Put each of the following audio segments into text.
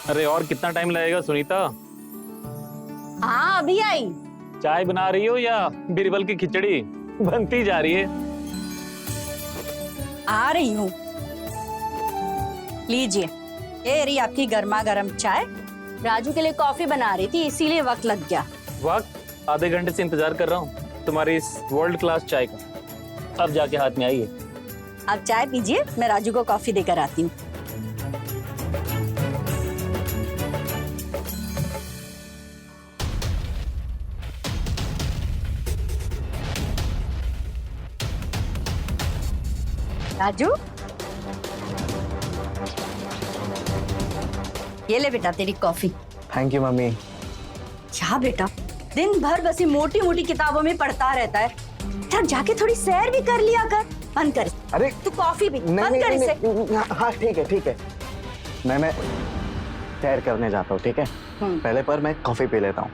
अरे और कितना टाइम लगेगा सुनीता? हाँ अभी आई। चाय बना रही हो या बीरबल की खिचड़ी बनती जा रही है? आ रही हूँ। लीजिए, ये रही आपकी गर्मा गर्म चाय। राजू के लिए कॉफी बना रही थी, इसीलिए वक्त लग गया। वक्त आधे घंटे से इंतजार कर रहा हूँ तुम्हारी इस वर्ल्ड क्लास चाय का। अब जाके हाथ में आई है। आप चाय पीजिए, मैं राजू को कॉफी देकर आती हूँ। राजू, ये ले बेटा तेरी कॉफी। Thank you mummy. क्या बेटा, दिन भर बस ये मोटी मोटी किताबों में पढ़ता रहता है। यार जाके थोड़ी सैर भी कर लिया कर। बंद कर। अरे तू कॉफी भी नहीं, बंद कर इसे। हाँ ठीक है। मैं सैर करने जाता हूँ, ठीक है? पहले पर मैं कॉफी पी लेता हूँ।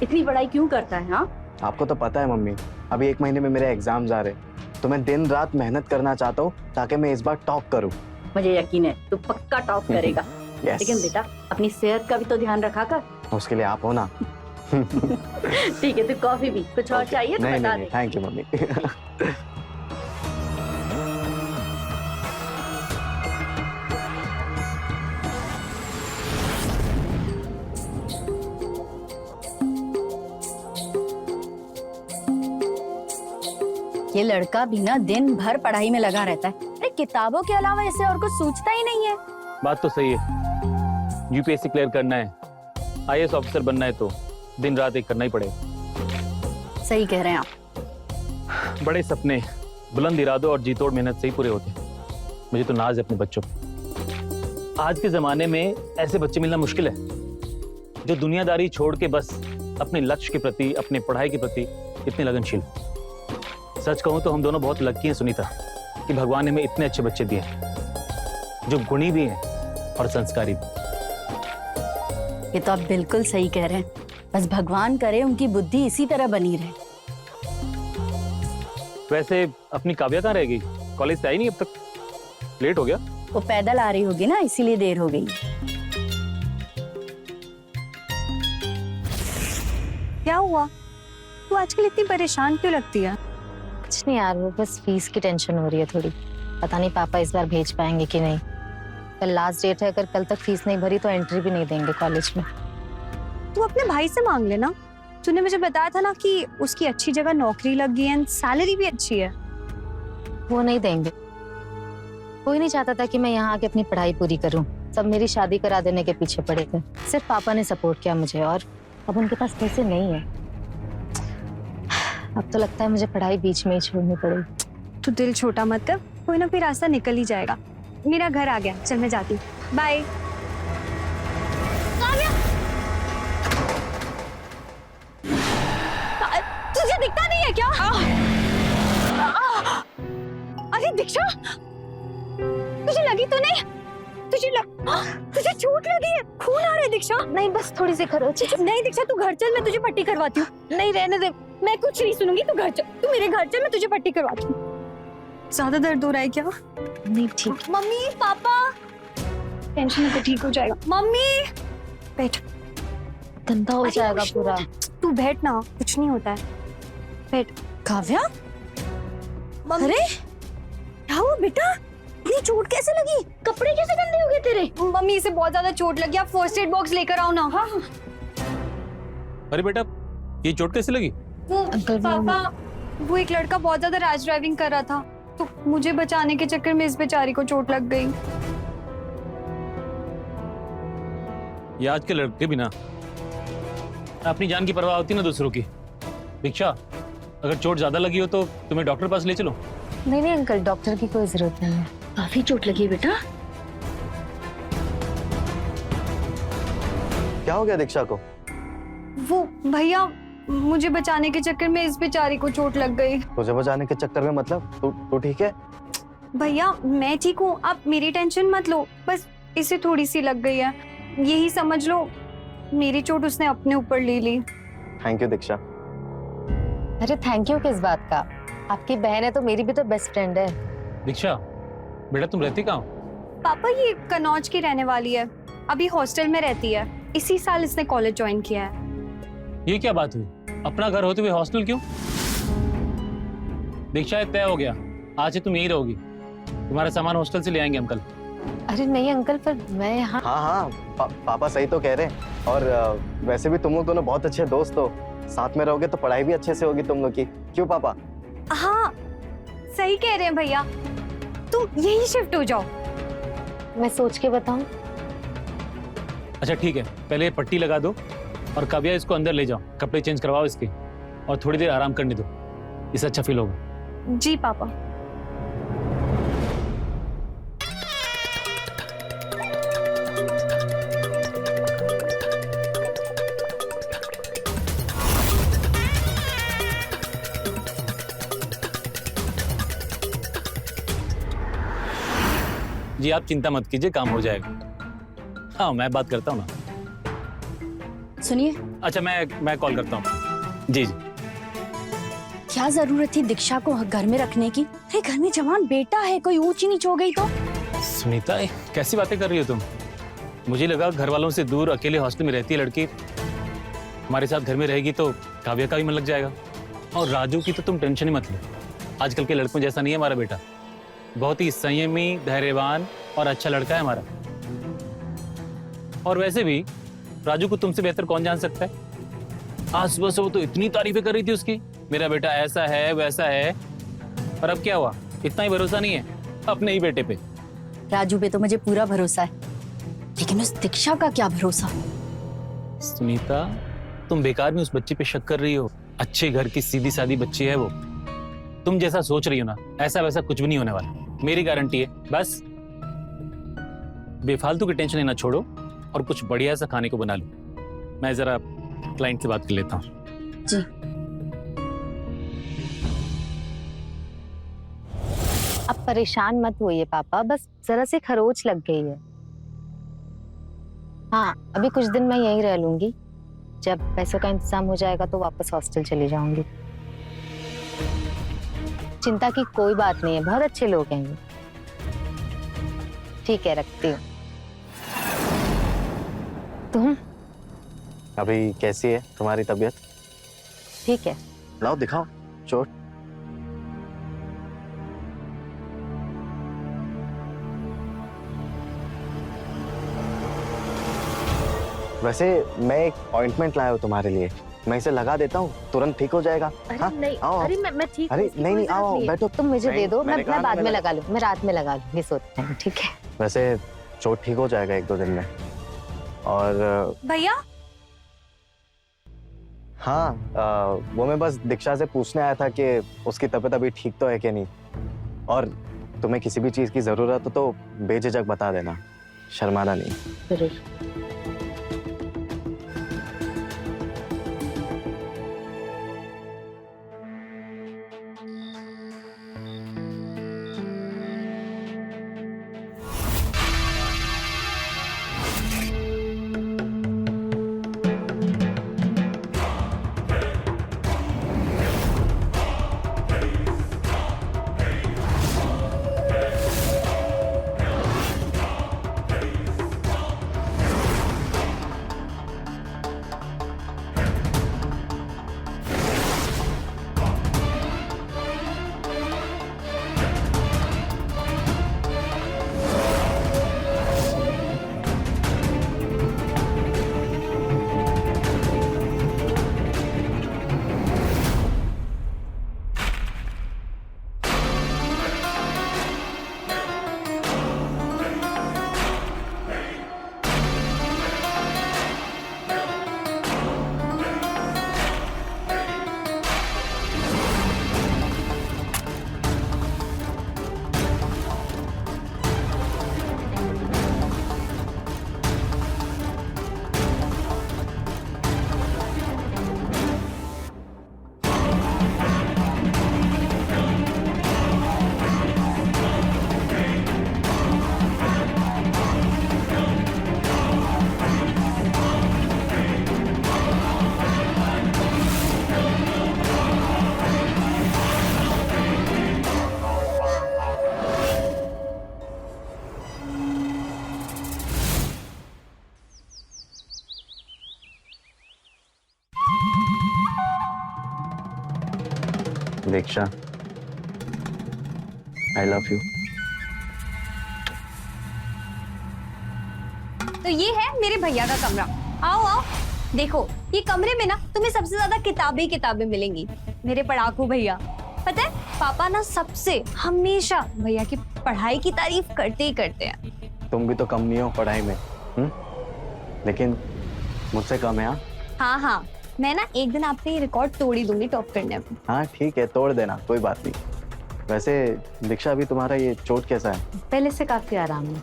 इतनी पढ़ाई क्यों करता है? हाँ आपको तो पता है मम्मी, अभी 1 महीने में मेरे एग्जाम्स आ रहे, तो मैं दिन रात मेहनत करना चाहता हूँ ताकि मैं इस बार टॉप करूँ। मुझे यकीन है तू पक्का टॉप करेगा। yes. लेकिन बेटा अपनी सेहत का भी तो ध्यान रखा कर। उसके लिए आप हो ना। ठीक है, तू कॉफी भी कुछ और चाहिए तो बता दे। Thank you mummy. ये लड़का भी ना दिन भर पढ़ाई में लगा रहता है। अरे किताबों के अलावा इसे और कुछ सोचता ही नहीं है। बात तो सही है। यूपीएससी क्लियर करना है, आईएएस ऑफिसर बनना है तो दिन रात एक करना ही पड़ेगा। सही कह रहे हैं आप। बड़े सपने बुलंद इरादों और जीतोड़ मेहनत से ही पूरे होते हैं। मुझे तो नाज है अपने बच्चों पर। आज के जमाने में ऐसे बच्चे मिलना मुश्किल है जो दुनियादारी छोड़ के बस अपने लक्ष्य के प्रति, अपने पढ़ाई के प्रति इतने लगनशील। सच कहूं तो हम दोनों बहुत लकी हैं सुनीता कि भगवान ने हमें इतने अच्छे बच्चे दिए जो गुणी भी हैं और संस्कारी भी। ये तो आप बिल्कुल सही कह रहे हैं। बस भगवान करे उनकी बुद्धि इसी तरह बनी रहे। वैसे अपनी काव्या कहाँ रह गई? कॉलेज से आई नहीं अब तक, लेट हो गया। वो पैदल आ रही होगी ना, इसीलिए देर हो गई। क्या हुआ? तू आजकल इतनी परेशान क्यों लगती है? कुछ नहीं यार, वो बस फीस की टेंशन हो रही है थोड़ी। पता नहीं पापा इस बार भेज पाएंगे कि नहीं। कल लास्ट डेट है, अगर कल तक फीस नहीं भरी तो एंट्री भी नहीं देंगे कॉलेज में। तू अपने भाई से मांग लेना। तूने मुझे बताया था ना कि उसकी अच्छी जगह नौकरी लग गई है, सैलरी भी अच्छी है। वो नहीं देंगे। कोई नहीं चाहता था कि मैं यहाँ आके अपनी पढ़ाई पूरी करूँ। सब मेरी शादी करा देने के पीछे पड़े थे। सिर्फ पापा ने सपोर्ट किया मुझे, और अब उनके पास पैसे नहीं है। अब तो लगता है मुझे पढ़ाई बीच में ही छोड़नी पड़ेगी। तू दिल छोटा मत कर, कोई ना कोई रास्ता निकल ही जाएगा। मेरा घर आ गया, चल मैं जाती हूँ। बाय। तुझे दिखता नहीं है क्या? अरे दीक्षा, तुझे लगी तो नहीं? तुझे चोट लगी है, खून आ रहा है दीक्षा। नहीं बस थोड़ी सी खरोच। नहीं दीक्षा, तू घर चल, मैं तुझे पट्टी करवाती हूँ। नहीं रहने दे, मैं कुछ नहीं सुनूंगी। तू घर चल, तू मेरे घर चल, मैं तुझे पट्टी करवाती हूँ। ज्यादा दर्द हो रहा है क्या? नहीं ठीक। मम्मी पापा, टेंशन में तो ठीक हो जाएगा। मम्मी बैठ। गंदा हो जाएगा पूरा। तू बैठ ना, कुछ नहीं होता है। बैठ। काव्या, अरे क्या हुआ बेटा? इतनी चोट कैसे लगी? कपड़े कैसे गंदे हो गए तेरे? मम्मी इसे बहुत ज्यादा चोट लगी, आप फर्स्ट एड बॉक्स लेकर आओ ना। हाँ। अरे बेटा, ये चोट कैसे लगी? वो अंकल, पापा, वो एक लड़का बहुत ज्यादा रैश ड्राइविंग कर रहा था, तो मुझे बचाने के चक्कर में इस बेचारी को चोट लग गई। ये आज के लड़के भी ना, अपनी जान की परवाह होती ना दूसरों की। दीक्षा, अगर चोट ज्यादा लगी हो तो तुम्हें डॉक्टर पास ले चलो। नहीं अंकल, डॉक्टर की कोई जरूरत नहीं है। काफी चोट लगी है बेटा। क्या हो गया दीक्षा को? वो भैया, मुझे बचाने के चक्कर में इस बेचारी को चोट लग गई। तुझे बचाने के चक्कर में मतलब? तू ठीक है? भैया मैं ठीक हूँ, आप मेरी टेंशन मत लो। बस इसे थोड़ी सी लग गई है, यही समझ लो। मेरी चोट उसने अपने ऊपर ले ली। थैंक यू दीक्षा। अरे थैंक यू किस बात का? आपकी बहन है तो मेरी भी तो बेस्ट फ्रेंड है। दीक्षा, बेटा तुम रहती कहाँ हो? पापा ये कनौज की रहने वाली है, अभी हॉस्टल में रहती है, इसी साल इसने कॉलेज ज्वाइन किया है। ये क्या बात हुई? अपना घर होते हुए हॉस्टल क्यों? दीक्षा, तय हो गया, आज से तुम यहीं रहोगी। तुम्हारा सामान हॉस्टल से ले आएंगे अंकल। अरे नहीं अंकल, पर मैं यहाँ। हाँ हाँ, पापा सही तो कह रहे हैं। और वैसे भी तुम लोग दोनों बहुत अच्छे दोस्त हो, साथ में रहोगे तो पढ़ाई भी अच्छे से होगी तुम लोग की, क्यों पापा? हाँ सही कह रहे हैं भैया, तुम यही शिफ्ट हो जाओ। मैं सोच के बताऊं? अच्छा ठीक है, पहले ये पट्टी लगा दो और काव्या इसको अंदर ले जाओ, कपड़े चेंज करवाओ इसके और थोड़ी देर आराम करने दो, इससे अच्छा फील होगा। जी पापा। जी आप चिंता मत कीजिए, काम हो जाएगा। हाँ मैं बात करता हूँ ना। सुनिए, अच्छा मैं कॉल करता हूँ। जी जी। क्या जरूरत थी दीक्षा को घर में रखने की? अरे घर में जवान बेटा है, कोई ऊंच नीच हो गई तो? सुनीता, कैसी बातें कर रही हो तुम? मुझे लगा घर वालों से दूर अकेले हॉस्टल में रहती है लड़की, हमारे साथ घर में रहेगी तो काव्या का भी मन लग जाएगा। और राजू की तो तुम टेंशन ही मत लो, आजकल के लड़कों जैसा नहीं है हमारा बेटा, बहुत ही संयमी, धैर्यवान और अच्छा लड़का है हमारा। और वैसे भी राजू को तुमसे बेहतर कौन जान सकता है? आज सुबह से वो तो इतनी तारीफें कर रही थी उसकी, मेरा बेटा ऐसा है वैसा है। और अब क्या हुआ? इतना ही भरोसा नहीं है अपने ही बेटे पे। राजू पे तो मुझे पूरा भरोसा है, लेकिन उस दीक्षा का क्या भरोसा? सुनीता, तुम बेकार में उस बच्ची पे शक कर रही हो। अच्छे घर की सीधी सादी बच्ची है वो, तुम जैसा सोच रही हो ना ऐसा वैसा कुछ भी नहीं होने वाला, मेरी गारंटी है। बस बेफालतू की टेंशन लेना छोड़ो और कुछ बढ़िया सा खाने को बना लो। मैं जरा क्लाइंट से बात कर लेता हूँ। जी। अब परेशान मत होइए पापा, बस जरा सी खरोच लग गई है। हाँ अभी कुछ दिन मैं यहीं रह लूंगी, जब पैसों का इंतजाम हो जाएगा तो वापस हॉस्टल चली जाऊंगी। चिंता की कोई बात नहीं है, बहुत अच्छे लोग हैं ये। ठीक है, रखती हूँ। तुम अभी कैसी है तुम्हारी तबीयत? ठीक है। लाओ दिखाओ चोट। वैसे मैं एक ऑइंटमेंट लाया हूँ तुम्हारे लिए, मैं इसे लगा देता हूँ, तुरंत ठीक हो जाएगा। हाँ? नहीं, आओ। अरे मैं ठीक हूँ, अरे इसकी नहीं कोई नहीं, आओ जरूरत नहीं है। बैठो। तुम मुझे नहीं, दे दो, मैंने कहा मैं ना, बाद में मैंने- लगा लूँ, मैं रात में लगा लूंगी सोते हैं। ठीक है। वैसे चोट ठीक हो जाएगा 1-2 दिन में। और भैया हाँ, वो मैं बस दीक्षा से पूछने आया था कि उसकी तबीयत अभी ठीक तो है कि नहीं। और तुम्हें किसी भी चीज की जरूरत हो तो बेझिझक बता देना, शर्माना नहीं। जरूर। दीक्षा, आई लव यू। तो ये है मेरे भैया का कमरा। आओ आओ, देखो ये कमरे में ना तुम्हें सबसे ज्यादा किताबें मिलेंगी। मेरे पढ़ाकू भैया, पता है पापा ना सबसे हमेशा भैया की पढ़ाई की तारीफ करते ही करते हैं। तुम भी तो कम नहीं हो पढ़ाई में, लेकिन मुझसे कम है। हाँ हाँ, मैं ना एक दिन आपके ये रिकॉर्ड तोड़ ही दूंगी टॉप करने में। हाँ ठीक है, तोड़ देना, कोई बात नहीं। वैसे दीक्षा, अभी तुम्हारा ये चोट कैसा है? पहले से काफी आराम है।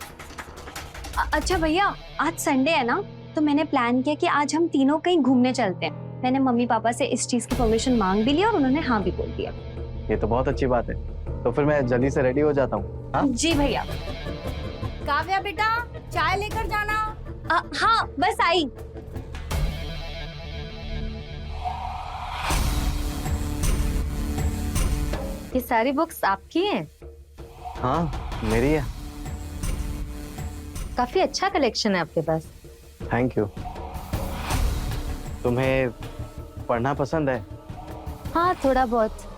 अच्छा भैया, आज संडे है ना, तो मैंने प्लान किया कि आज हम तीनों कहीं घूमने चलते हैं। मैंने मम्मी पापा से इस चीज की परमिशन मांग भी ली और उन्होंने हाँ भी बोल दिया। ये तो बहुत अच्छी बात है। तो फिर मैं जल्दी से रेडी हो जाता हूँ। हाँ जी भैया। काव्या बेटा, चाय लेकर जाना। हाँ बस आई। ये सारी बुक्स आपकी हैं? हाँ मेरी है। काफी अच्छा कलेक्शन है आपके पास। Thank you. तुम्हें पढ़ना पसंद है? हाँ थोड़ा बहुत।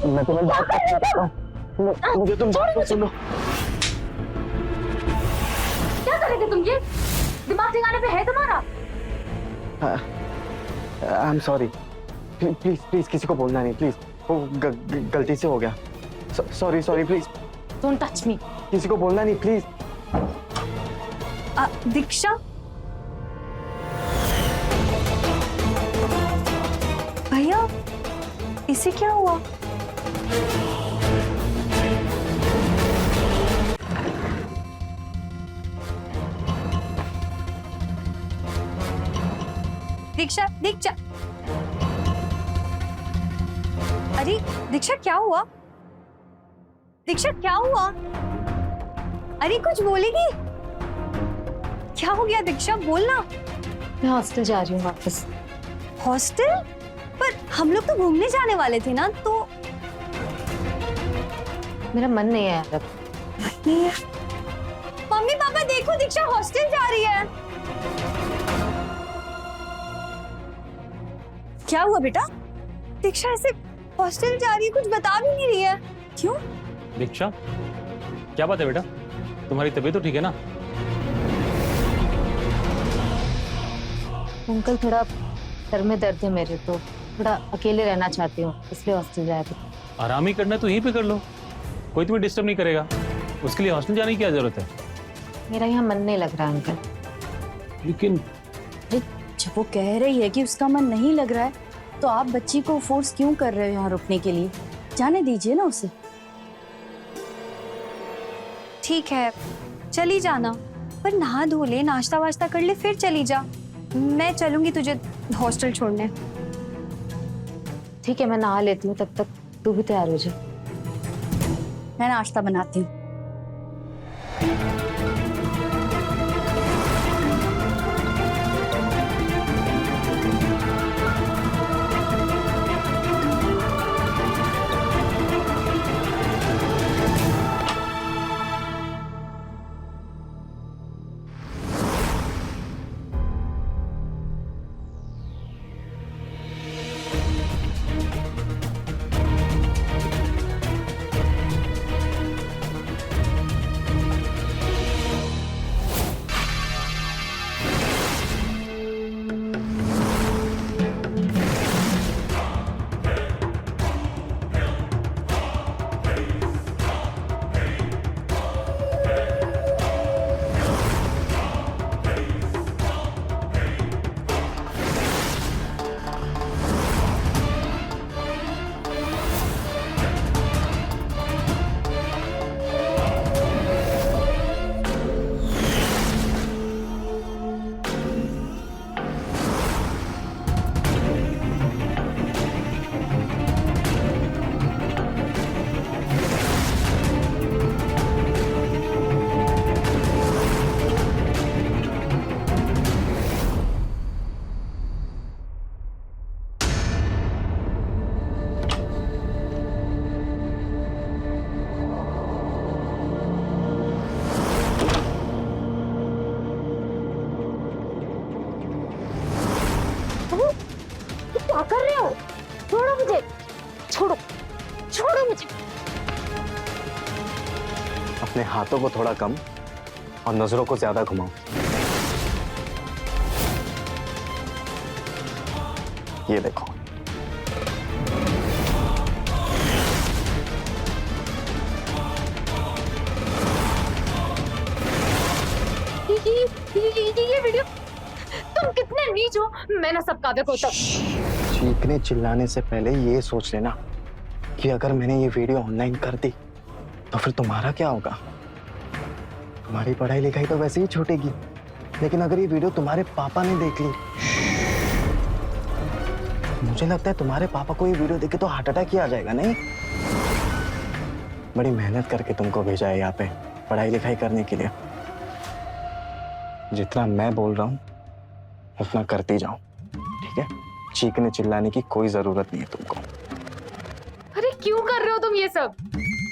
मैं तुम्हें बात करता हूँ। मुझे तुम बात तो सुनो। क्या करेंगे तुम? ये दिमाग ठिकाने पे है तुम्हारा? I am sorry. Please please किसी को बोलना नहीं, प्लीज। वो गलती से हो गया। Sorry sorry, please don't touch me. किसी को बोलना नहीं, प्लीज। दीक्षा, भैया इसे क्या हुआ? दीक्षा दीक्षा, अरे दीक्षा क्या हुआ? दीक्षा क्या हुआ? अरे कुछ बोलेगी? क्या हो गया दीक्षा, बोलना। मैं हॉस्टल जा रही हूँ वापस। हॉस्टल? पर हम लोग तो घूमने जाने वाले थे ना। तो मेरा मन नहीं है यार। मम्मी पापा देखो, दीक्षा हॉस्टल जा रही है। क्या हुआ बेटा? दीक्षा ऐसे हॉस्टल जा रही है, कुछ बता भी नहीं रही है। क्यों? दीक्षा, क्या बात है बेटा? तुम्हारी तबीयत तो ठीक है ना? अंकल थोड़ा सर में दर्द है मेरे, तो थोड़ा अकेले रहना चाहती हूँ, इसलिए हॉस्टल जा रही हूँ। आराम ही करना है तो यहीं पे कर लो, कोई तुम्हें डिस्टर्ब नहीं करेगा। उसके लिए हॉस्टल जाने की क्या जरूरत है? मेरा यहाँ मन नहीं लग रहा है अंकल। लेकिन जब वो कह रही है कि उसका मन नहीं लग रहा है, तो आप बच्ची को फोर्स क्यों कर रहे हो यहाँ रुकने के लिए? जाने दीजिए ना उसे। ठीक है चली जाना, पर नहा धो ले, नाश्ता वाश्ता कर ले, फिर चली जा। मैं चलूंगी तुझे हॉस्टल छोड़ने। ठीक है, मैं नहा लेती हूँ, तब तक तू भी तैयार हो जा। मैं नाश्ता बनाती हूँ। छोड़ो मुझे, छोड़ो, छोड़ो मुझे। अपने हाथों को थोड़ा कम और नजरों को ज्यादा घुमाओ। ये देखो। ये वीडियो, तुम कितने नीच हो। मैं ना सब काव्य को तब चीखने चिल्लाने से पहले ये सोच लेना कि अगर मैंने ये वीडियो ऑनलाइन कर दी तो फिर तुम्हारा क्या होगा। तुम्हारी पढ़ाई लिखाई तो वैसे ही छूटेगी, लेकिन अगर ये वीडियो तुम्हारे पापा ने देख ली, मुझे लगता है तुम्हारे पापा को ये वीडियो देखे तो हार्ट अटैक ही आ जाएगा। नहीं, बड़ी मेहनत करके तुमको भेजा है यहाँ पे पढ़ाई लिखाई करने के लिए। जितना मैं बोल रहा हूँ उतना करती जाओ, ठीक है? चीखने चिल्लाने की कोई जरूरत नहीं है तुमको। अरे क्यों कर रहे हो तुम ये सब?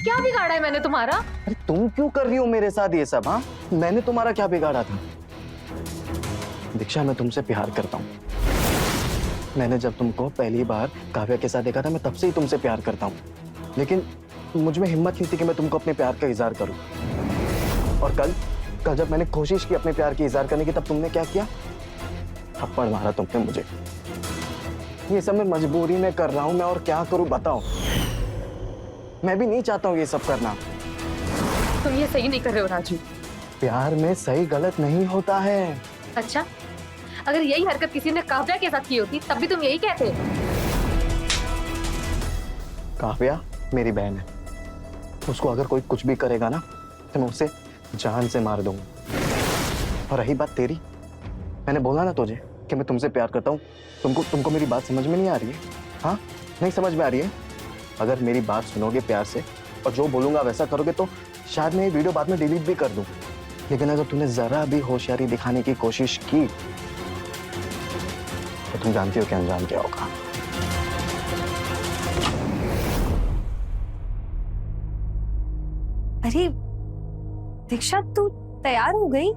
क्या बिगाड़ा है मैंने तुम्हारा? अरे तुम क्यों कर रही हो मेरे साथ ये सब? हाँ, मैंने तुम्हारा क्या बिगाड़ा था? दीक्षा, मैं तुमसे प्यार करता हूँ। मैंने जब तुमको पहली बार काव्या के साथ देखा था, मैं तब से ही तुमसे प्यार करता हूँ, लेकिन मुझ में हिम्मत नहीं थी कि मैं तुमको अपने प्यार का इजहार करूँ। और कल जब मैंने कोशिश की अपने प्यार की इजहार करने की, तब तुमने क्या किया? थप्पड़ मारा तुमने मुझे। ये सब मैं मजबूरी में कर रहा हूँ, मैं और क्या करूँ बताओ? मैं भी नहीं चाहता हूँ ये सब करना। तुम ये सही नहीं कर रहे हो राजू। प्यार में सही गलत नहीं होता है। अच्छा, अगर यही हरकत किसी ने काव्या के साथ की होती तब भी तुम यही कहते। काव्या मेरी बहन है, उसको अगर कोई कुछ भी करेगा ना तो मैं उसे जान से मार दूंगा। और रही बात तेरी, मैंने बोला ना तुझे कि मैं तुमसे प्यार करता हूँ। तुमको मेरी बात समझ में नहीं आ रही है? हाँ, नहीं समझ में आ रही है? अगर मेरी बात सुनोगे प्यार से और जो बोलूंगा वैसा करोगे तो शायद मैं ये वीडियो बाद में डिलीट भी कर दूं। लेकिन अगर तूने जरा भी होशियारी दिखाने की कोशिश की तो तुम जानती हो कि अंजाम क्या होगा। अरे दीक्षा, तू तैयार हो गई?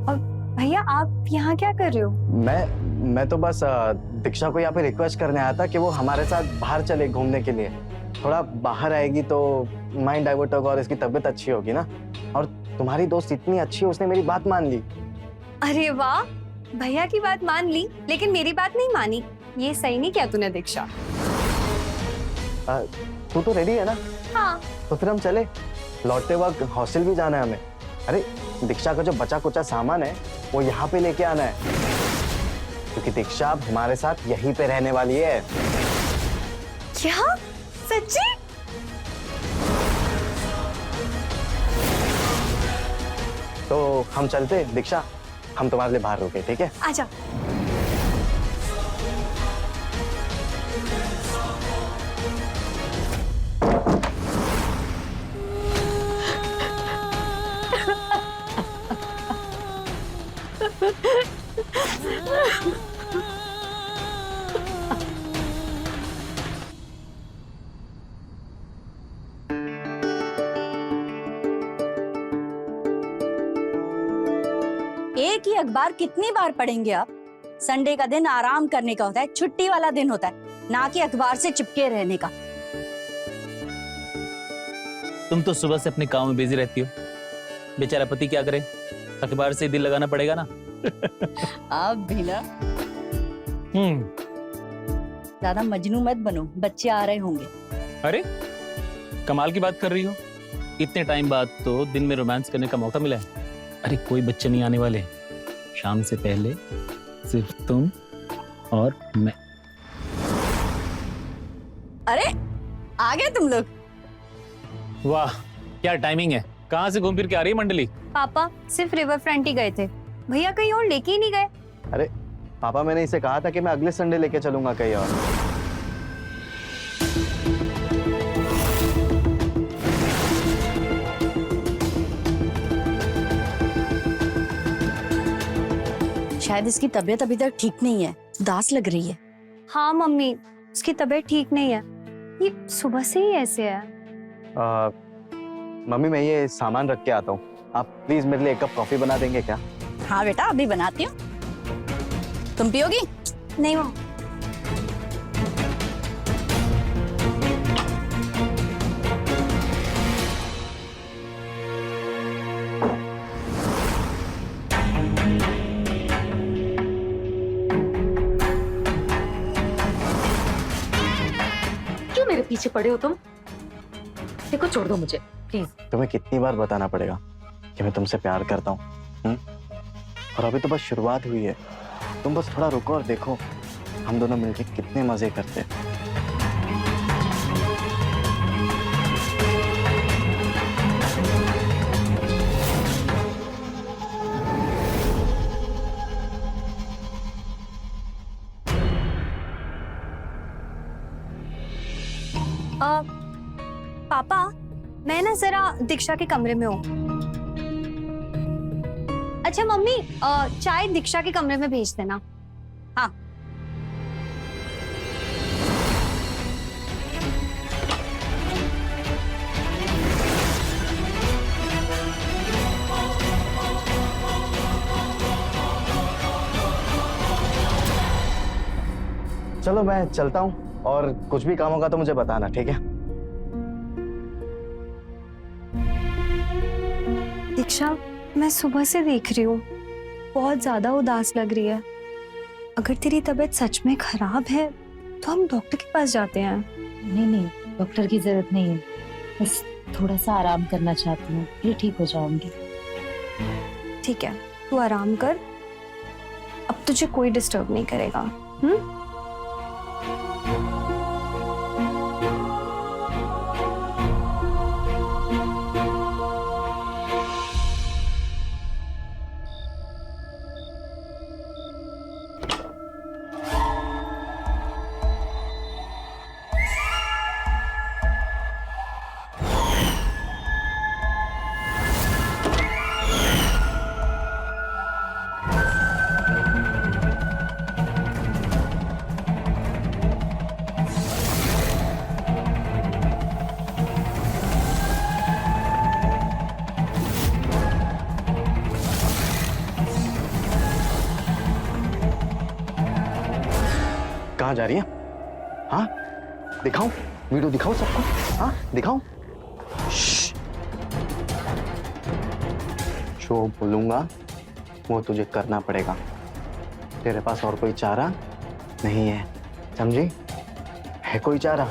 और भैया आप यहाँ क्या कर रहे हो? मैं तो बस दीक्षा को यहाँ पे रिक्वेस्ट करने आया था कि वो हमारे साथ बाहर चले घूमने के लिए। थोड़ा बाहर आएगी तो माइंड डाइवर्ट होगा और इसकी तबीयत अच्छी होगी ना। और तुम्हारी दोस्त इतनी अच्छी है, उसने मेरी बात मान ली। अरे वाह, भैया की बात मान ली लेकिन मेरी बात नहीं मानी। ये सही नहीं किया तूने दीक्षा। तू तो रेडी है ना? हाँ। तो फिर हम चले। लौटते वक्त हॉस्टल भी जाना है हमें। अरे दीक्षा का जो बचा कुचा सामान है वो यहाँ पे लेके आना है, क्योंकि दीक्षा अब हमारे साथ यहीं पे रहने वाली है। क्या? सच्ची? तो हम चलते दीक्षा, हम तुम्हारे लिए बाहर रुके, ठीक है? आजा। एक ही अखबार कितनी बार पढ़ेंगे आप? संडे का दिन आराम करने का होता है, छुट्टी वाला दिन होता है, ना कि अखबार से चिपके रहने का। तुम तो सुबह से अपने काम में बिजी रहती हो, बेचारा पति क्या करे? अखबार से दिल लगाना पड़ेगा ना। आप भी ना ज्यादा मजनू मत बनो, बच्चे आ रहे होंगे। अरे कमाल की बात कर रही हो, इतने टाइम बाद तो दिन में रोमांस करने का मौका मिला है। अरे कोई बच्चे नहीं आने वाले, शाम से पहले सिर्फ तुम और मैं। अरे आ गए तुम लोग। वाह क्या टाइमिंग है, कहाँ से घूम फिर के आ रही है मंडली? पापा सिर्फ रिवर फ्रंट ही गए थे, भैया कहीं और लेके ही नहीं गए। अरे पापा, मैंने इसे कहा था कि मैं अगले संडे लेके चलूंगा कहीं और। शायद इसकी तबीयत अभी तक ठीक नहीं है, उदास लग रही है। हाँ मम्मी, उसकी तबीयत ठीक नहीं है, ये सुबह से ही ऐसे है। मम्मी, मैं ये सामान रख के आता हूँ, आप प्लीज मेरे लिए एक कप कॉफी बना देंगे क्या? हाँ बेटा, अभी बनाती हूँ। तुम पियोगी? नहीं मम्मी। क्यों मेरे पीछे पड़े हो तुम? देखो छोड़ दो मुझे प्लीज। तुम्हें कितनी बार बताना पड़ेगा कि मैं तुमसे प्यार करता हूँ? और अभी तो बस शुरुआत हुई है। तुम बस थोड़ा रुको और देखो हम दोनों मिलके कितने मजे करते हैं। पापा मैं ना जरा दीक्षा के कमरे में हूँ। अच्छा मम्मी चाय दीक्षा के कमरे में भेज देना। हाँ चलो मैं चलता हूँ, और कुछ भी काम होगा तो मुझे बताना, ठीक है? दीक्षा मैं सुबह से देख रही हूँ बहुत ज्यादा उदास लग रही है। अगर तेरी तबीयत सच में खराब है तो हम डॉक्टर के पास जाते हैं। नहीं नहीं, डॉक्टर की जरूरत नहीं है, बस थोड़ा सा आराम करना चाहती हूँ, फिर ठीक हो जाऊंगी। ठीक है तू आराम कर, अब तुझे कोई डिस्टर्ब नहीं करेगा। कहाँ जा रही है? हाँ दिखाऊं? वीडियो दिखाऊं सबको? हाँ दिखाऊं? जो बोलूंगा वो तुझे करना पड़ेगा। तेरे पास और कोई चारा नहीं है, समझी? है कोई चारा?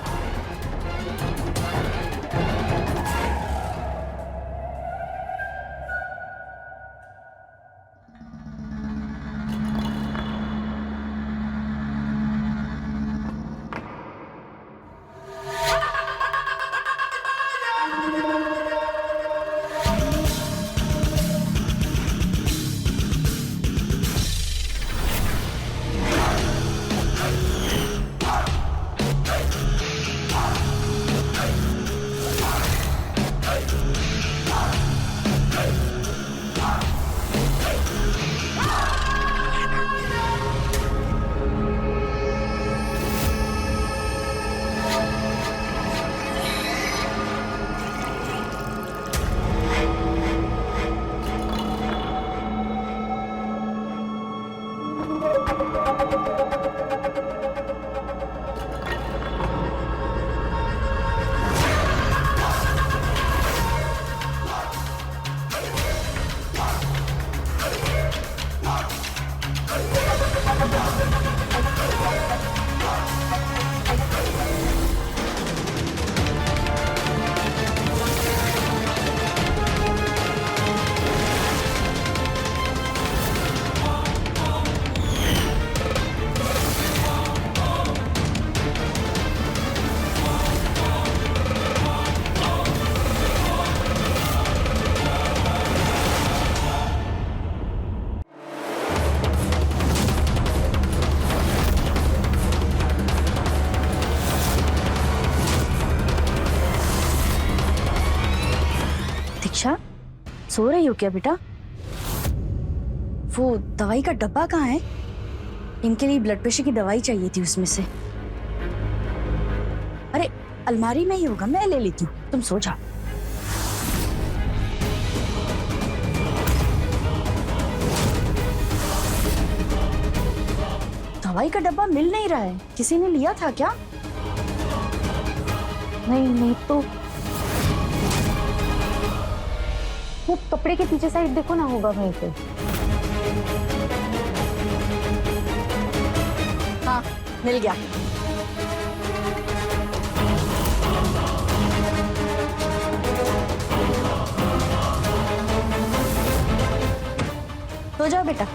दीक्षा सो रही हो क्या बेटा? वो दवाई का डब्बा कहाँ है? इनके लिए ब्लड प्रेशर की दवाई चाहिए थी उसमें से। अरे अलमारी में ही होगा, मैं ले लेती हूँ, तुम सो जाओ। दवाई का डब्बा मिल नहीं रहा है, किसी ने लिया था क्या? नहीं नहीं तो वो कपड़े के पीछे साइड देखो ना, होगा वहीं पे। हाँ मिल गया। सो जाओ बेटा।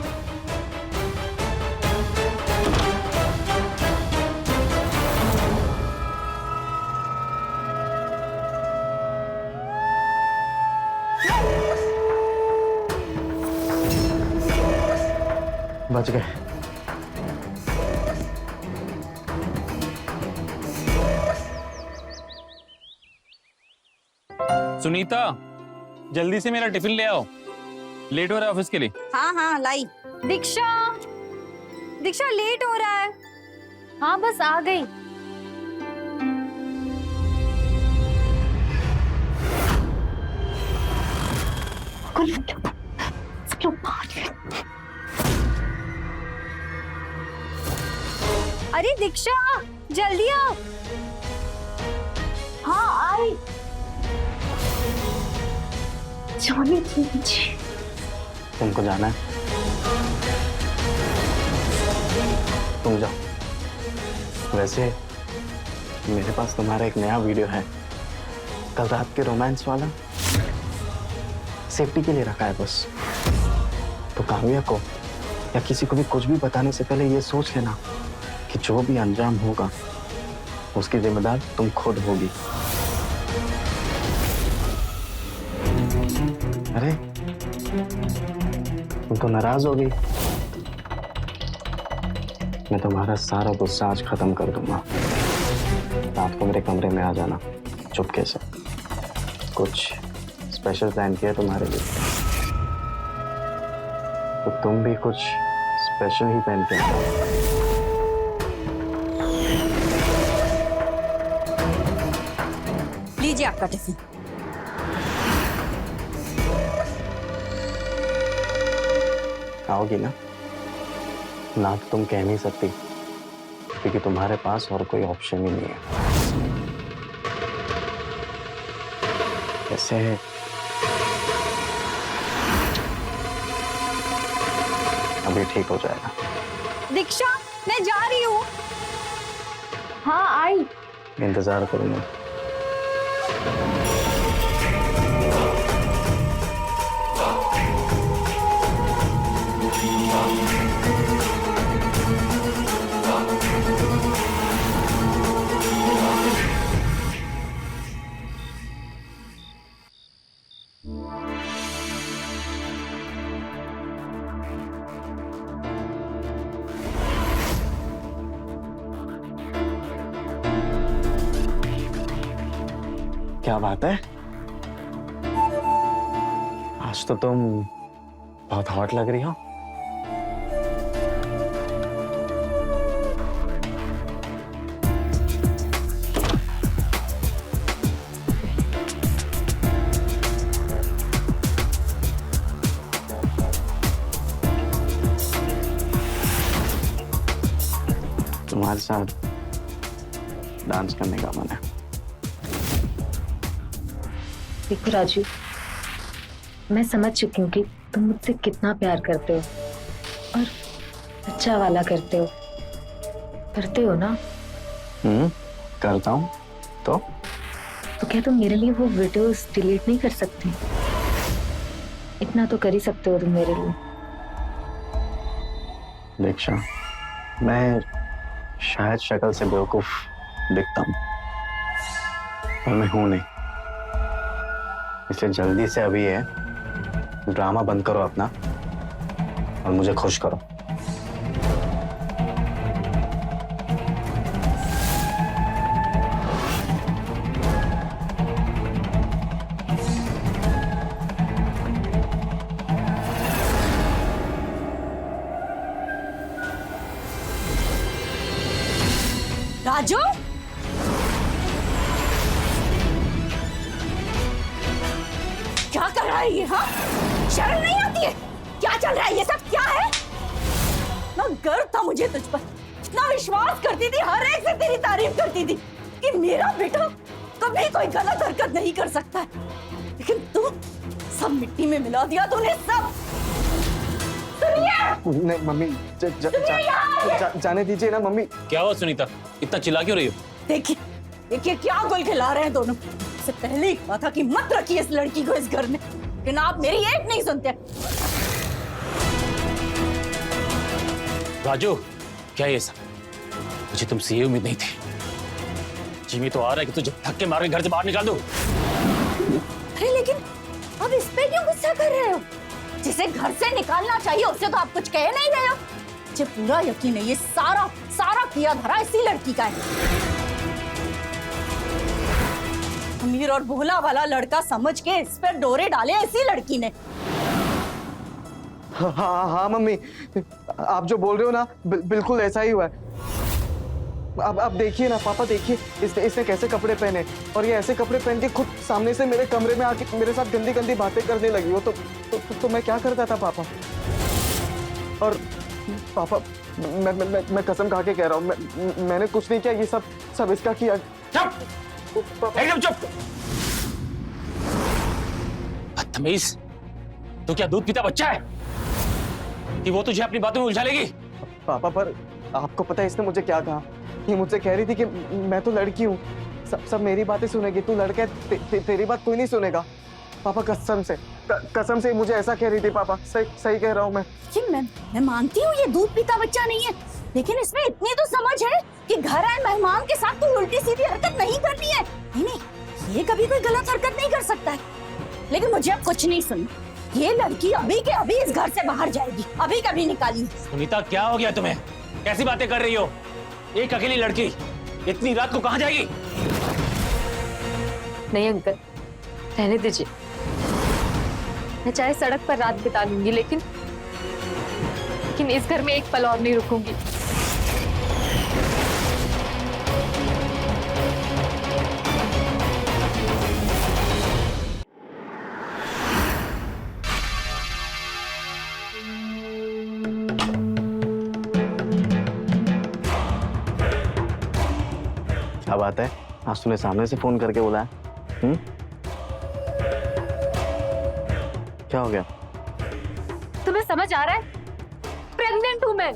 बच गए। सुनीता, जल्दी से मेरा टिफिन ले आओ, लेट हो रहा है ऑफिस के लिए। हाँ हाँ लाई। दीक्षा, दीक्षा लेट हो रहा है। हाँ बस आ गई। अरे दीक्षा जल्दी आओ। हाँ आई। तुमको जाना है, तुम जाओ। वैसे मेरे पास तुम्हारा एक नया वीडियो है, कल रात के रोमांस वाला, सेफ्टी के लिए रखा है बस। तो काव्या को या किसी को भी कुछ भी बताने से पहले ये सोच लेना कि जो भी अंजाम होगा उसकी जिम्मेदार तुम खुद होगी। अरे तुम तो नाराज हो गई। मैं तुम्हारा सारा गुस्सा आज खत्म कर दूंगा। रात को मेरे कमरे में आ जाना चुपके से। कुछ स्पेशल प्लान किया तुम्हारे लिए, तो तुम भी कुछ स्पेशल ही पहन के आओ। लीजिए आपका टिफिन। आओगी ना? ना तो तुम कह नहीं सकती, क्योंकि तुम्हारे पास और कोई ऑप्शन ही नहीं है। कैसे अभी ठीक हो जाएगा। दीक्षा मैं जा रही हूँ। हाँ आई। इंतजार करूंगा। क्या बात है, आज तो तुम बहुत हॉट लग रही हो। तुम्हारे साथ डांस करने का मन है। देखो राजू, मैं समझ चुकी हूँ कि तुम मुझसे कितना प्यार करते हो और अच्छा वाला करते हो ना। करता हूँ तो क्या तुम मेरे लिए वो वीडियोस डिलीट नहीं कर सकते? इतना तो कर ही सकते हो तुम मेरे लिए। दीक्षा, मैं शायद शक्ल से बेवकूफ दिखता हूँ, पर मैं हूं नहीं। इसलिए जल्दी से अभी ये ड्रामा बंद करो अपना और मुझे खुश करो। राजू, क्या कर रहा है ये? हाँ, शर्म नहीं आती है? क्या चल रहा है ये सब? क्या है? ना गर्व था मुझे तुझ पर, इतना विश्वास करती थी, हर एक से तेरी तारीफ करती थी कि मेरा बेटा कभी कोई गलत हरकत नहीं कर सकता है, लेकिन तू सब मिट्टी में मिला दिया तूने सब। सुनिए, नहीं मम्मी, जाने दीजिए ना मम्मी। क्या हुआ सुनीता, इतना चिल्ला क्यों रही हो? देखिए देखिए क्या गुल खिला रहे हैं दोनों। इससे पहले ही कहा था कि मत रखिए इस लड़की को इस घर में, लेकिन आप मेरी एक नहीं सुनते। राजू, क्या ये सब? मुझे तुमसे ये उम्मीद नहीं थी। जिमी तो आ रहा है कि तुझे थक के मार के घर से बाहर निकाल दूं। अरे लेकिन अब इस पे क्यों गुस्सा कर रहे हो? जिसे घर से निकालना चाहिए उसे तो आप कुछ कह नहीं रहे हो। मुझे पूरा यकीन है ये सारा सारा किया धरा इसी लड़की का है। अमीर और भोला वाला लड़का समझ के इस पर डोरे डाले इसी लड़की ने। हाँ हाँ हाँ मम्मी, आप जो बोल रहे हो ना बिल्कुल ऐसा ही हुआ है। अब देखिए ना पापा, देखिए इसने कैसे कपड़े पहने, और ये ऐसे कपड़े पहन के खुद सामने से मेरे कमरे में आके मेरे साथ गंदी गंदी बातें करने लगी हो। तो मैं क्या करता था पापा? और पापा मैं कसम खा के कह रहा हूँ, मैंने कुछ नहीं किया, ये सब इसका किया। चुप, एकदम चुप। बदतमीज, तू क्या दूध पीता बच्चा है कि वो तुझे अपनी बातों में उलझा लेगी? पापा पर आपको पता है इसने मुझे क्या कहा? ये मुझसे कह रही थी कि मैं तो लड़की हूँ, सब मेरी बातें सुनेगी, तू लड़का है, तेरी बात कोई नहीं सुनेगा। पापा कसम से मुझे ऐसा कह रही थी पापा। सही कह रहा हूँ मैं। मैं मानती हूँ ये दूध पीता बच्चा नहीं है, लेकिन इसमें इतनी तो समझ है कि घर आए मेहमान के साथ तो उल्टी सीधी हरकत नहीं करनी है। नहीं, ये कभी कोई गलत हरकत नहीं कर सकता है। लेकिन मुझे अब कुछ नहीं सुनना, ये लड़की अभी के अभी इस घर से बाहर जाएगी, अभी कभी निकाली। सुनीता, क्या हो गया तुम्हें? कैसी बातें कर रही हो? एक अकेली लड़की इतनी रात को कहाँ जाएगी? नहीं अंकल, रहने दीजिए। मैं चाहे सड़क पर रात बिता लूंगी, लेकिन इस घर में एक पल और नहीं रुकूंगी। क्या बात है, आज तूने सामने से फोन करके बुलाया? क्या हो गया? तुम्हें समझ आ रहा है? प्रेग्नेंट हूं मैं।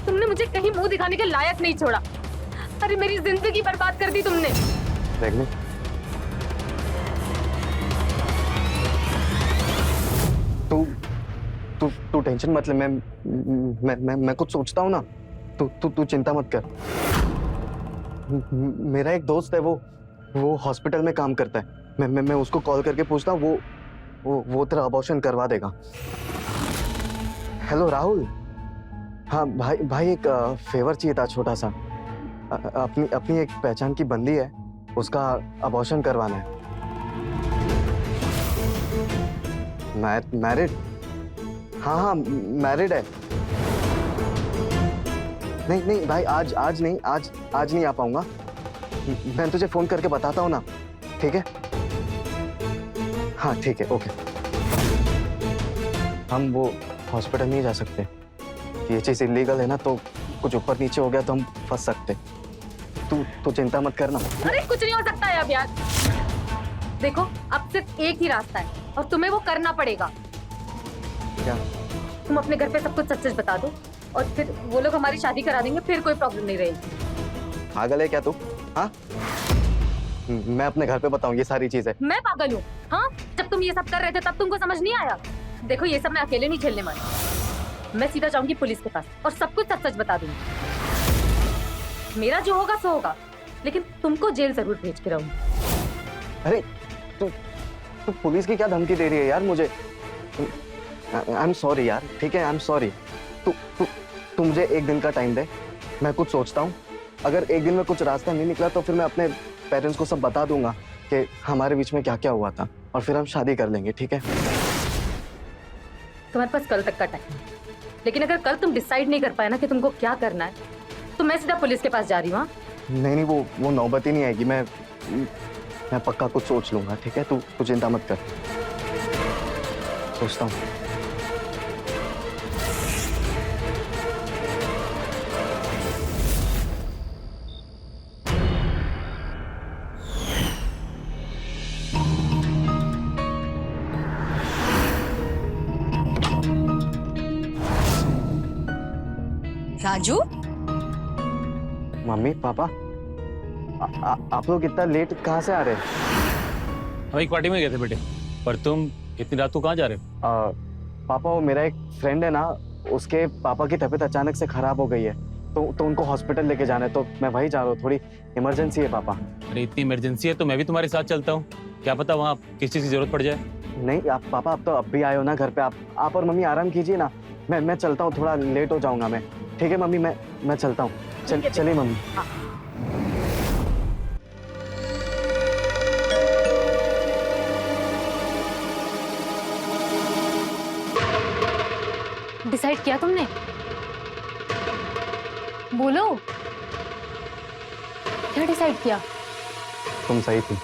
तुमने मुझे कहीं मुंह दिखाने के लायक नहीं छोड़ा। अरे मेरी जिंदगी बर्बाद कर दी तुमने। प्रेग्नेंट? तू टेंशन मत ले, मैं कुछ सोचता हूँ ना, तू चिंता मत कर। मेरा एक दोस्त है, वो हॉस्पिटल में काम करता है। मैं उसको कॉल करके पूछता हूँ, वो तेरा अबॉर्शन करवा देगा। हेलो राहुल। हाँ भाई एक फेवर चाहिए था छोटा सा। अपनी एक पहचान की बंदी है, उसका अबॉर्शन करवाना है। मैरिड? हाँ मैरिड है। नहीं भाई, आज नहीं आ पाऊंगा। मैं तुझे फोन करके बताता हूँ ना, ठीक है? हाँ ठीक है, ओके। हम वो हॉस्पिटल नहीं जा सकते, ये चीज इलीगल है ना, तो कुछ ऊपर नीचे हो गया तो हम फंस सकते। तू चिंता मत करना। अरे कुछ नहीं हो सकता है अब यार। देखो, अब सिर्फ एक ही रास्ता है और तुम्हें वो करना पड़ेगा। क्या? तुम अपने घर पे सब कुछ सच बता दो और फिर वो लोग हमारी शादी करा देंगे, फिर कोई प्रॉब्लम नहीं रहेगी। पागल है क्या तू? हाँ, मैं अपने घर पे बताऊं ये सारी चीजें? मैं पागल हूँ? हाँ, जब तुम ये सब कर रहे थे तब तुमको समझ नहीं आया? देखो, ये सब मैं अकेले नहीं झेलने वाली। मैं सीधा जाऊंगी पुलिस के पास और सब कुछ सच बता दूंगी। मेरा जो होगा सो होगा, लेकिन तुमको जेल जरूर भेज के रहूंगी। अरे तू पुलिस की क्या धमकी दे रही है यार मुझे? आई एम सॉरी यार, ठीक है, आई एम सॉरी। तू मुझे एक दिन का टाइम दे, मैं कुछ सोचता हूँ। अगर एक दिन में कुछ रास्ता नहीं निकला तो फिर मैं अपने पेरेंट्स को सब बता दूंगा कि हमारे बीच में क्या क्या हुआ था, और फिर हम शादी कर लेंगे, ठीक है? तुम्हारे पास कल तक का टाइम है, लेकिन अगर कल तुम डिसाइड नहीं कर पाए ना कि तुमको क्या करना है, तो मैं सीधा पुलिस के पास जा रही हूँ। नहीं, वो नौबत ही नहीं आएगी। मैं पक्का कुछ सोच लूंगा, ठीक है? तू चिंता मत कर, सोचता हूँ। राजू, मम्मी पापा, आप लोग इतना लेट कहाँ से आ रहे हैं? हम एक पार्टी में गए थे बेटे, पर तुम इतनी रात को कहाँ जा रहे हो? पापा, वो मेरा एक फ्रेंड है ना, उसके पापा की तबीयत अचानक से खराब हो गई है, तो उनको हॉस्पिटल लेके जाना है, तो मैं वही जा रहा हूँ। थोड़ी इमरजेंसी है पापा। अरे इतनी इमरजेंसी है तो मैं भी तुम्हारे साथ चलता हूँ, क्या पता वहाँ किस चीज़ की जरूरत पड़ जाए। नहीं आप पापा, आप तो अब भी आए हो ना घर पे, आप और मम्मी आराम कीजिए ना। मैं चलता हूँ, थोड़ा लेट हो जाऊंगा मैं। ठीक है मम्मी, मैं चलता हूँ। चलिए मम्मी। डिसाइड किया तुमने? बोलो, क्या डिसाइड किया? तुम सही थी,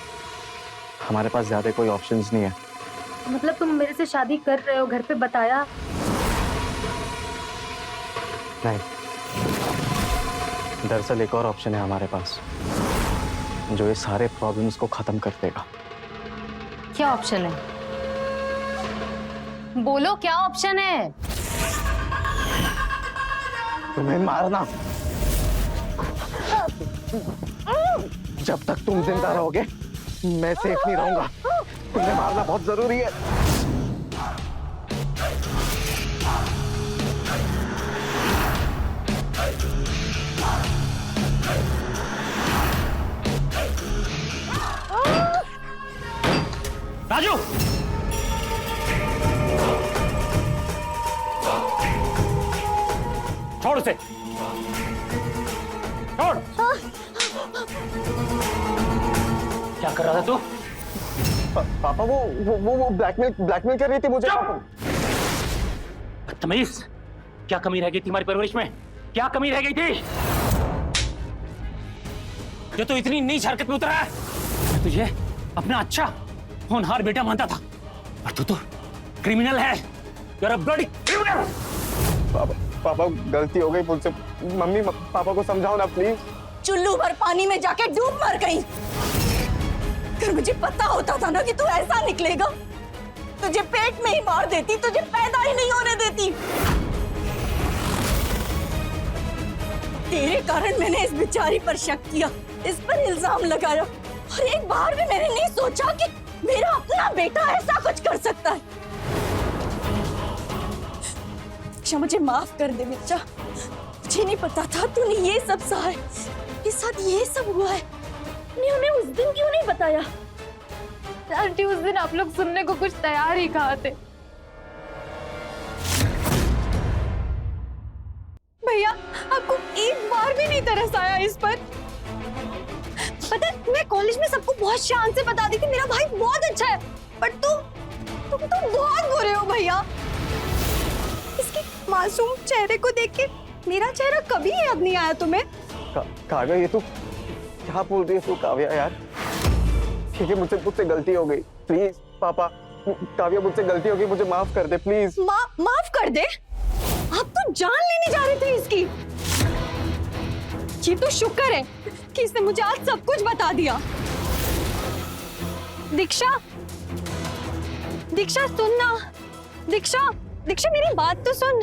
हमारे पास ज्यादा कोई ऑप्शंस नहीं है। मतलब तुम मेरे से शादी कर रहे हो, घर पे बताया? नहीं, दरअसल एक और ऑप्शन है हमारे पास, जो ये सारे प्रॉब्लम्स को खत्म कर देगा। क्या ऑप्शन है? बोलो, क्या ऑप्शन है? तुम्हें मारना। जब तक तुम जिंदा रहोगे मैं सेफ नहीं रहूंगा। तुम्हें मारना बहुत जरूरी है। राजू, छोड़ उसे, छोड़। क्या कर रहा था तू? पापा वो ब्लैकमेल कर रही थी मुझे। बदतमीज, क्या कमी रह गई थी हमारी परवरिश में? क्या कमी रह गई थी जो तू इतनी नीच हरकत में उतरा है? मैं तुझे अपना अच्छा होनहार बेटा मानता था, और तू तो क्रिमिनल है। You're a bloody criminal। पापा गलती हो गई मुझसे। मम्मी पापा को समझाओ ना प्लीज। चुल्लू भर पानी में जाके डूब मर गई। अगर मुझे पता होता था ना कि तू ऐसा निकलेगा, तुझे पेट में ही मार देती, तुझे पैदा ही नहीं होने देती। तेरे कारण मैंने इस बेचारी पर शक किया, इस पर इल्जाम लगाया, और एक बार भी मैंने नहीं सोचा कि मेरा अपना बेटा ऐसा कुछ कर सकता है। अच्छा मुझे माफ कर दे बच्चा, मुझे नहीं पता था तूने ये सब सहा है, के साथ ये सब हुआ है। तूने उन्हें उस दिन क्यों नहीं बताया? आंटी, उस दिन आप लोग सुनने को कुछ तैयार ही कहा थे। भैया आपको एक बार भी नहीं तरस आया इस पर? पता है, मैं कॉलेज में सबको बहुत शान से बता दी थी मेरा भाई बहुत अच्छा है, पर तुम तो बहुत बुरे हो भैया। इसके मासूम चेहरे को देख के मेरा चेहरा कभी याद नहीं आया तुम्हें? काव्या ये तू क्या बोल रही है तू काव्या यार? ठीक है मुझसे गलती हो गई, प्लीज पापा। काव्या मुझसे गलती हो गई, मुझे माफ कर दे प्लीज। माफ कर दे? आप तो जान लेने जा रहे थे इसकी। ये तो शुक्र है कि इसने मुझे आज सब कुछ बता दिया। दीक्षा, दीक्षा सुनना। दीक्षा, दीक्षा मेरी बात तो सुन,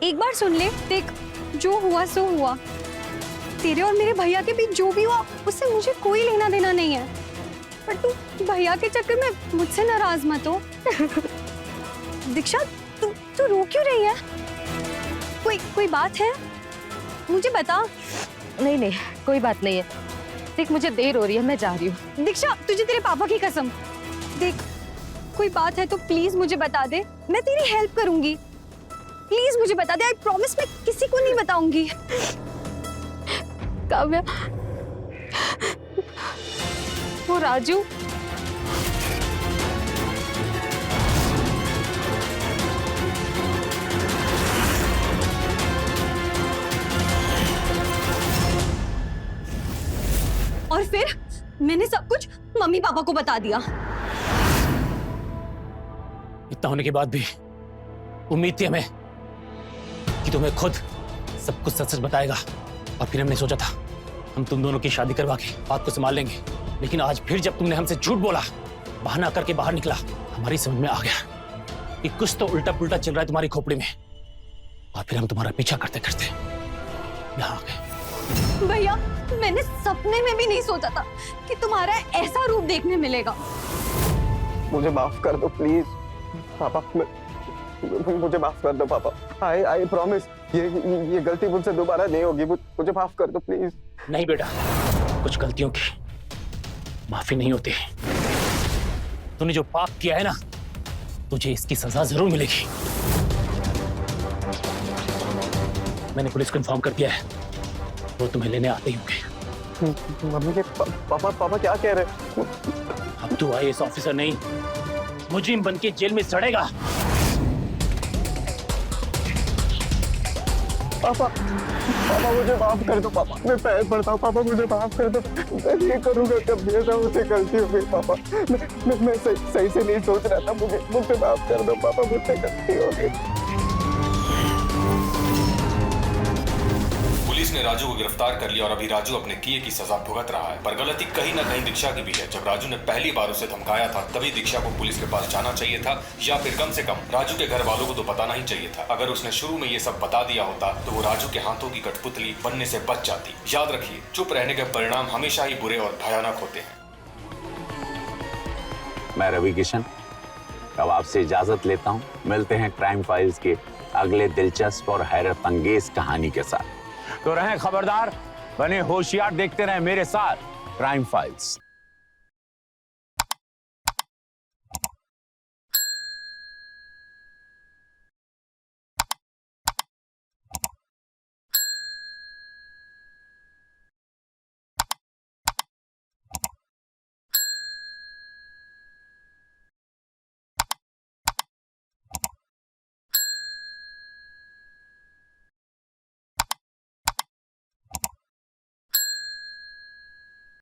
एक बार सुन ले। देख, जो हुआ सो हुआ। तेरे और मेरे भैया के बीच जो भी हुआ उससे मुझे कोई लेना देना नहीं है, पर तू भैया के चक्कर में मुझसे नाराज मत हो। दीक्षा तू रो क्यों रही है? कोई बात है? मुझे बता। नहीं, कोई बात नहीं है। देख, मुझे देर हो रही है, मैं जा रही हूँ। दीक्षा, तुझे तेरे पापा की कसम, देख कोई बात है तो प्लीज मुझे बता दे, मैं तेरी हेल्प करूंगी। प्लीज मुझे बता दे, आई प्रॉमिस मैं किसी को नहीं बताऊंगी। काव्या, वो राजू, और फिर मैंने सब कुछ मम्मी पापा को बता दिया। इतना होने के बाद भी उम्मीद थी हमें कि तुम्हें खुद सब कुछ सच सच बताएगा, और फिर हमने सोचा था हम तुम दोनों की शादी करवा के बात को संभाल लेंगे। लेकिन आज फिर जब तुमने हमसे झूठ बोला, बहाना करके बाहर निकला, हमारी समझ में आ गया कि कुछ तो उल्टा पुल्टा चल रहा है तुम्हारी खोपड़ी में, और फिर हम तुम्हारा पीछा करते करते यहाँ आ गए। भैया, मैंने सपने में भी नहीं सोचा था कि तुम्हारा ऐसा रूप देखने मिलेगा। मुझे माफ कर दो प्लीज पापा। मुझे माफ कर दो पापा। आई प्रॉमिस ये गलती मुझसे दोबारा नहीं होगी। मुझे माफ कर दो प्लीज। नहीं बेटा, कुछ गलतियों की माफी नहीं होती। तूने जो पाप किया है ना, तुझे इसकी सजा जरूर मिलेगी। मैंने पुलिस को इन्फॉर्म कर दिया है, वो तुम्हें लेने आते ही होंगे। मम्मी के पापा क्या कह रहे हैं? अब तू आईएएस ऑफिसर नहीं, मुजरिम बन के जेल में सड़ेगा। पापा मुझे माफ कर दो पापा। मैं पैर पड़ता हूँ पापा, मुझे माफ कर दो। मैं नहीं करूँगा कभी ऐसा। मुझसे गलती हो गई पापा। मैं सही से नहीं सोच रहा था। मुझे माफ कर दो पापा, मुझसे गलती हो गई। पुलिस ने राजू को गिरफ्तार कर लिया और अभी राजू अपने किए की सजा भुगत रहा है। पर गलती कहीं ना कहीं दीक्षा की भी है। जब राजू ने पहली बार उसे धमकाया था, तभी दीक्षा को पुलिस के पास जाना चाहिए था, या फिर कम से कम राजू के घर वालों को तो बताना ही चाहिए था। अगर उसने शुरू में ये सब बता दिया होता तो वो राजू के हाथों की कठपुतली बनने से बच जाती। याद रखिए, चुप रहने के परिणाम हमेशा ही बुरे और भयानक होते हैं। मैं रवि किशन अब आपसे इजाजत लेता हूँ। मिलते हैं क्राइम फाइल्स के अगले दिलचस्प और हैरत अंगेज कहानी के साथ। तो रहें खबरदार, बने होशियार, देखते रहें मेरे साथ क्राइम फाइल्स।